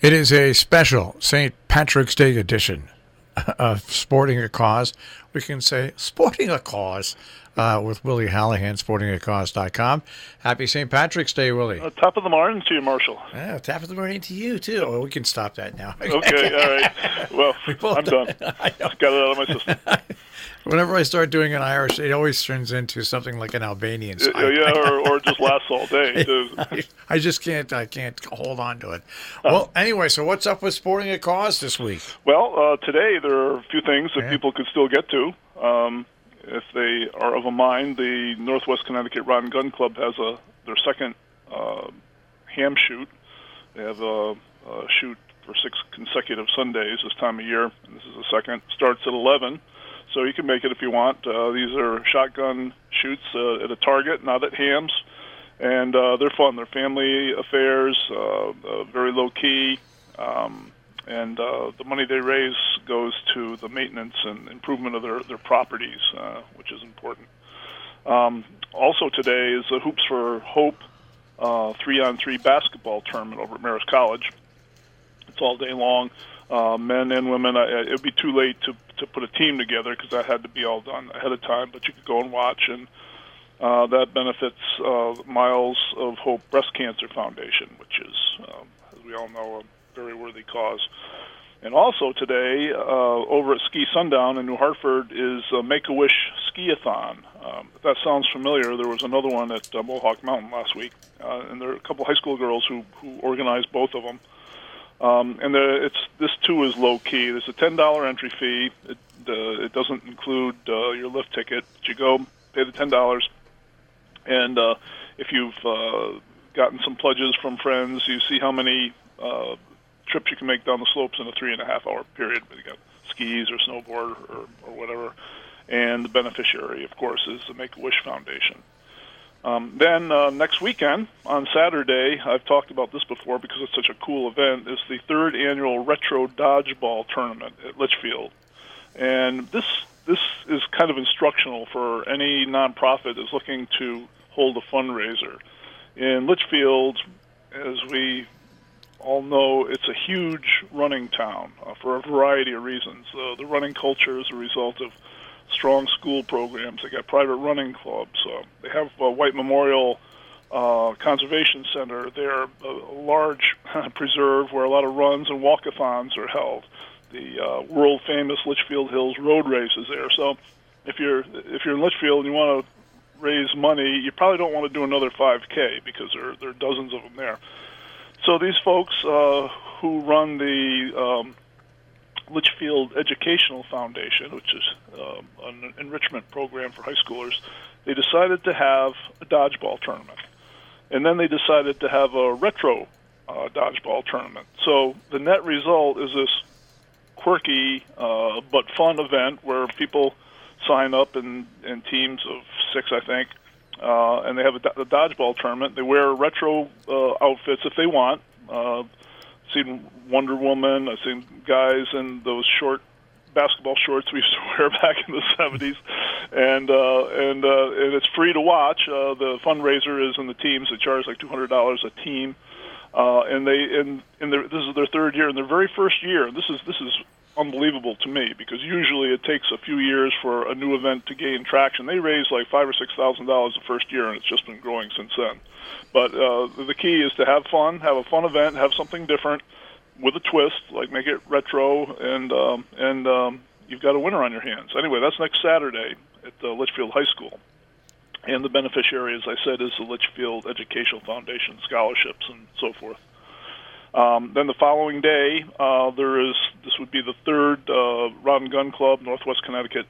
It is a special St. Patrick's Day edition of Sporting a Cause. We can say Sporting a Cause with Willie Hallihan, sportingacause.com. Happy St. Patrick's Day, Willie. Top of the morning to you, Marshall. Yeah, top of the morning to you, too. Well, we can stop that now. Okay, all right. Well, I'm done. Got it out of my system. Whenever I start doing an Irish, it always turns into something like an Albanian song. Yeah, or just lasts all day. I just can't hold on to it. Well, anyway, so what's up with Sporting a Cause this week? Well, today there are a few things that people could still get to. If they are of a mind, the Northwest Connecticut Rod and Gun Club has their second ham shoot. They have a shoot for 6 consecutive Sundays this time of year, and this is the second. Starts at 11. So you can make it if you want. These are shotgun shoots at a target, not at hams, and they're fun. They're family affairs, very low key, and the money they raise goes to the maintenance and improvement of their properties, which is important. Also today is the Hoops for Hope 3-on-3 basketball tournament over at Marist College. It's all day long. Men and women. It would be too late to put a team together because that had to be all done ahead of time, but you could go and watch, and that benefits Miles of Hope Breast Cancer Foundation, which is, as we all know, a very worthy cause. And also today, over at Ski Sundown in New Hartford, is a Make-A-Wish Ski-a-thon. If that sounds familiar, there was another one at Mohawk Mountain last week, and there are a couple high school girls who organized both of them. And this too is low key. There's a $10 entry fee. It doesn't include your lift ticket. But you go, pay the $10, and if you've gotten some pledges from friends, you see how many trips you can make down the slopes in a 3.5-hour period. You got skis or snowboard or whatever. And the beneficiary, of course, is the Make-A-Wish Foundation. Then next weekend, on Saturday, I've talked about this before because it's such a cool event, is the 3rd annual Retro Dodgeball Tournament at Litchfield. And this is kind of instructional for any nonprofit that's looking to hold a fundraiser. In Litchfield, as we all know, it's a huge running town for a variety of reasons. The running culture is a result of strong school programs. They got private running clubs. They have a White Memorial Conservation Center. They're a large preserve where a lot of runs and walkathons are held. The world famous Litchfield Hills Road Race is there. So if you're in Litchfield and you want to raise money, you probably don't want to do another 5K because there are dozens of them there. So these folks who run the Litchfield Educational Foundation, which is an enrichment program for high schoolers, they decided to have a dodgeball tournament. And then they decided to have a retro dodgeball tournament. So the net result is this quirky but fun event where people sign up in teams of 6, I think, and they have a dodgeball tournament. They wear retro outfits if they want. Seen Wonder Woman. I've seen guys in those short basketball shorts we used to wear back in the 70s, and it's free to watch. The fundraiser is in the teams. They charge like $200 a team, and this is their 3rd year. In their very first year, this is unbelievable to me because usually it takes a few years for a new event to gain traction. They raised like $5,000 or $6,000 the first year, and it's just been growing since then. But the key is to have fun, have a fun event, have something different with a twist, like make it retro, and you've got a winner on your hands. Anyway, that's next Saturday at Litchfield High School. And the beneficiary, as I said, is the Litchfield Educational Foundation scholarships and so forth. Then the following day, this would be the 3rd Rod and Gun Club Northwest Connecticut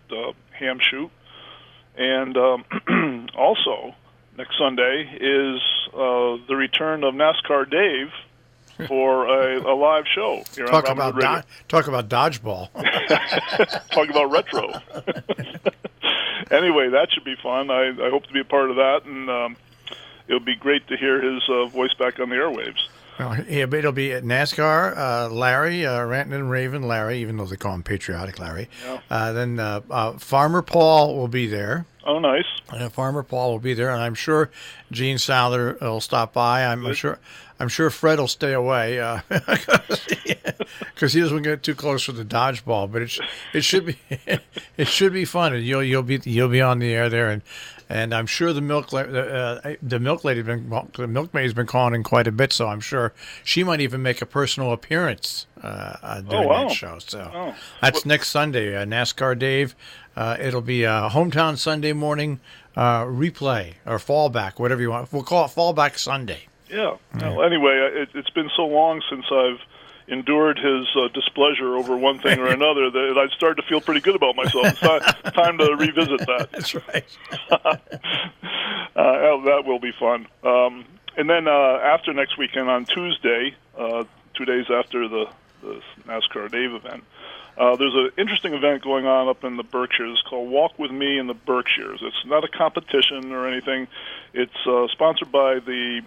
ham shoot. And also, next Sunday is the return of NASCAR Dave for a live show here on Robin Hood Radio. Talk about dodgeball. Talk about retro. Anyway, that should be fun. I hope to be a part of that, and it'll be great to hear his voice back on the airwaves. Well, it'll be at NASCAR, Larry, Ranton and Raven Larry, even though they call him Patriotic Larry. Yeah. Then Farmer Paul will be there. Oh, nice. And Farmer Paul will be there, and I'm sure Gene Souther will stop by. I'm I'm sure Fred will stay away because he doesn't get too close with the dodgeball. But it should be it should be fun, and you'll be on the air there, and I'm sure the milkmaid's been calling in quite a bit, so I'm sure she might even make a personal appearance during that show. So that's next Sunday, NASCAR Dave. It'll be a hometown Sunday morning replay or fallback, whatever you want. We'll call it Fallback Sunday. Yeah. Well, anyway, it's been so long since I've endured his displeasure over one thing or another that I started to feel pretty good about myself. It's time to revisit that. That's right. That will be fun. And then after next weekend on Tuesday, 2 days after the NASCAR Dave event, there's an interesting event going on up in the Berkshires called Walk With Me in the Berkshires. It's not a competition or anything. It's sponsored by the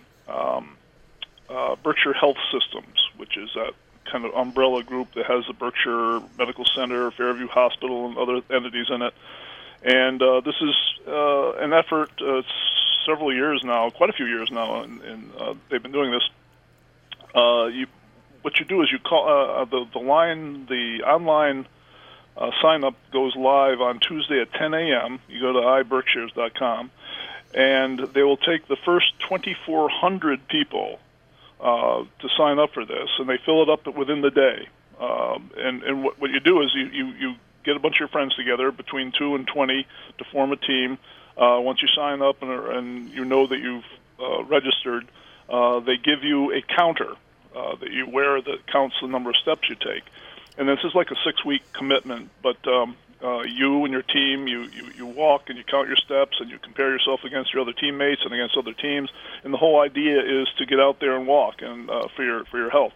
Berkshire Health Systems, which is that kind of umbrella group that has the Berkshire Medical Center, Fairview Hospital, and other entities in it. And this is an effort, several years now, quite a few years now, and they've been doing this. What you do is you call the online sign up goes live on Tuesday at 10 a.m. You go to iberkshires.com, and they will take the first 2,400 people to sign up for this, and they fill it up within the day. And what you do is you get a bunch of your friends together, between 2 and 20, to form a team. Once you sign up and you know that you've registered, they give you a counter that you wear that counts the number of steps you take. And this is like a 6-week commitment, but you and your team, you walk and you count your steps and you compare yourself against your other teammates and against other teams. And the whole idea is to get out there and walk and for your health.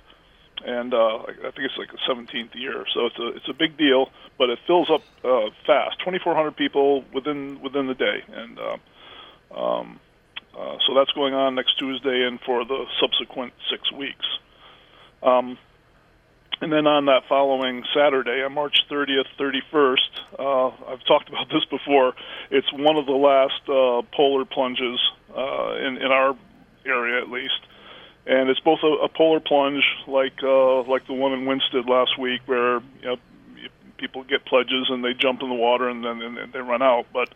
And I think it's like the 17th year, so it's a big deal, but it fills up fast. 2,400 people within the day, and so that's going on next Tuesday and for the subsequent 6 weeks. And then on that following Saturday, on March 30th, 31st, I've talked about this before. It's one of the last polar plunges in our area, at least. And it's both a polar plunge, like the one in Winsted last week, where people get pledges and they jump in the water and then they run out. But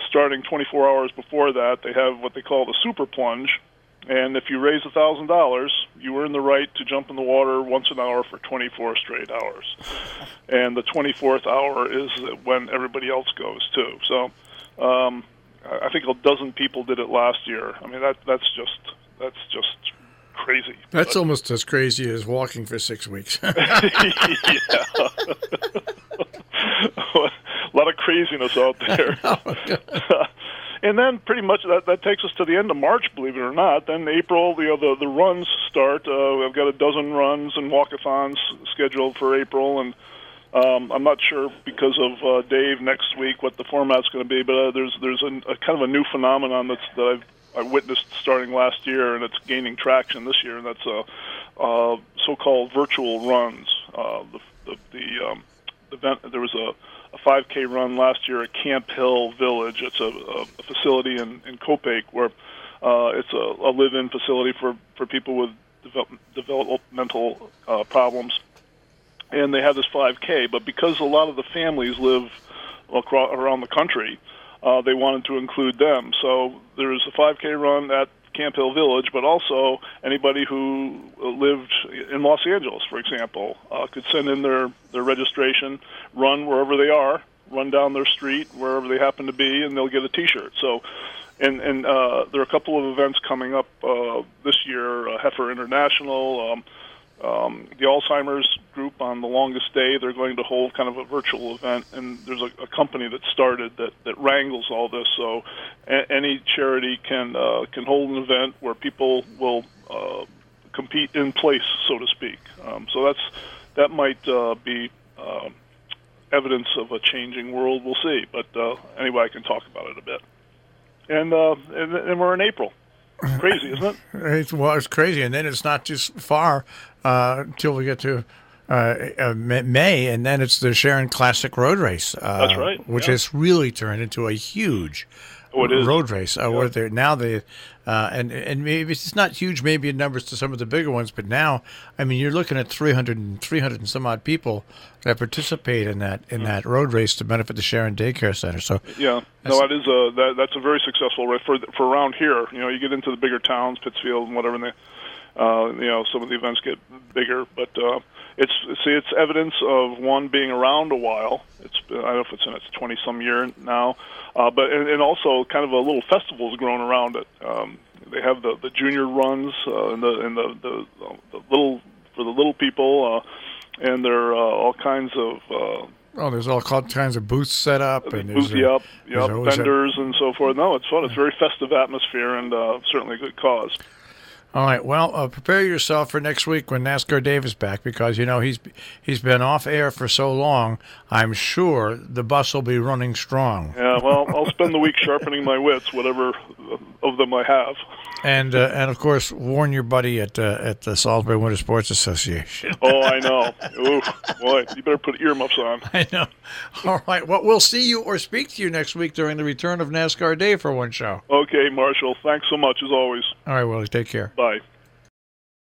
starting 24 hours before that, they have what they call the super plunge. And if you raise $1,000, you earn the right to jump in the water once an hour for 24 straight hours. And the 24th hour is when everybody else goes too. So I think a dozen people did it last year. I mean, that's just crazy. That's almost as crazy as walking for 6 weeks. Yeah. A lot of craziness out there. And then pretty much that takes us to the end of March, believe it or not. Then April, the runs start. I've got a dozen runs and walkathons scheduled for April, and I'm not sure because of Dave next week what the format's going to be, but there's a kind of a new phenomenon that I witnessed starting last year, and it's gaining traction this year, and that's so-called virtual runs. There was a 5K run last year at Camp Hill Village. It's a facility in Copac where it's a live-in facility for people with developmental problems. And they have this 5K, but because a lot of the families live around the country, they wanted to include them. So there's a 5K run at Camp Hill Village, but also anybody who lived in Los Angeles, for example, could send in their registration, run wherever they are, run down their street, wherever they happen to be, and they'll get a T-shirt. So, and there are a couple of events coming up this year, Heifer International, the Alzheimer's group on the longest day. They're going to hold kind of a virtual event, and there's a company that started that wrangles all this. So any charity can hold an event where people will compete in place, so to speak. So that might be evidence of a changing world. We'll see. But anyway, I can talk about it a bit. And we're in April. Crazy, isn't it? It's crazy, and then it's not too far till we get to May, and then it's the Sharon Classic Road Race. That's right. Which has really turned into a huge road race. Where they're now and maybe it's not huge, maybe in numbers to some of the bigger ones, but now, I mean, you're looking at 300 and some odd people that participate in that road race to benefit the Sharon Daycare Center. So that's a very successful race for around here. You get into the bigger towns, Pittsfield and whatever, and they, some of the events get bigger, but it's evidence of one being around a while. I don't know if it's in its 20-some year now, but also kind of a little festival's grown around it. They have the junior runs and the little for the little people, and there are all kinds of. There's all kinds of booths set up, and booths up, vendors and so forth. No, it's fun. It's a very festive atmosphere, and certainly a good cause. All right. Well, prepare yourself for next week when NASCAR Dave is back, because he's been off air for so long. I'm sure the bus will be running strong. Yeah. Well, I'll spend the week sharpening my wits, whatever of them I have. And of course, warn your buddy at the Salisbury Winter Sports Association. Oh, I know. Ooh, boy, you better put earmuffs on. I know. All right. Well, we'll see you or speak to you next week during the return of NASCAR Dave for one show. Okay, Marshall. Thanks so much as always. All right, Willie. Take care. Bye.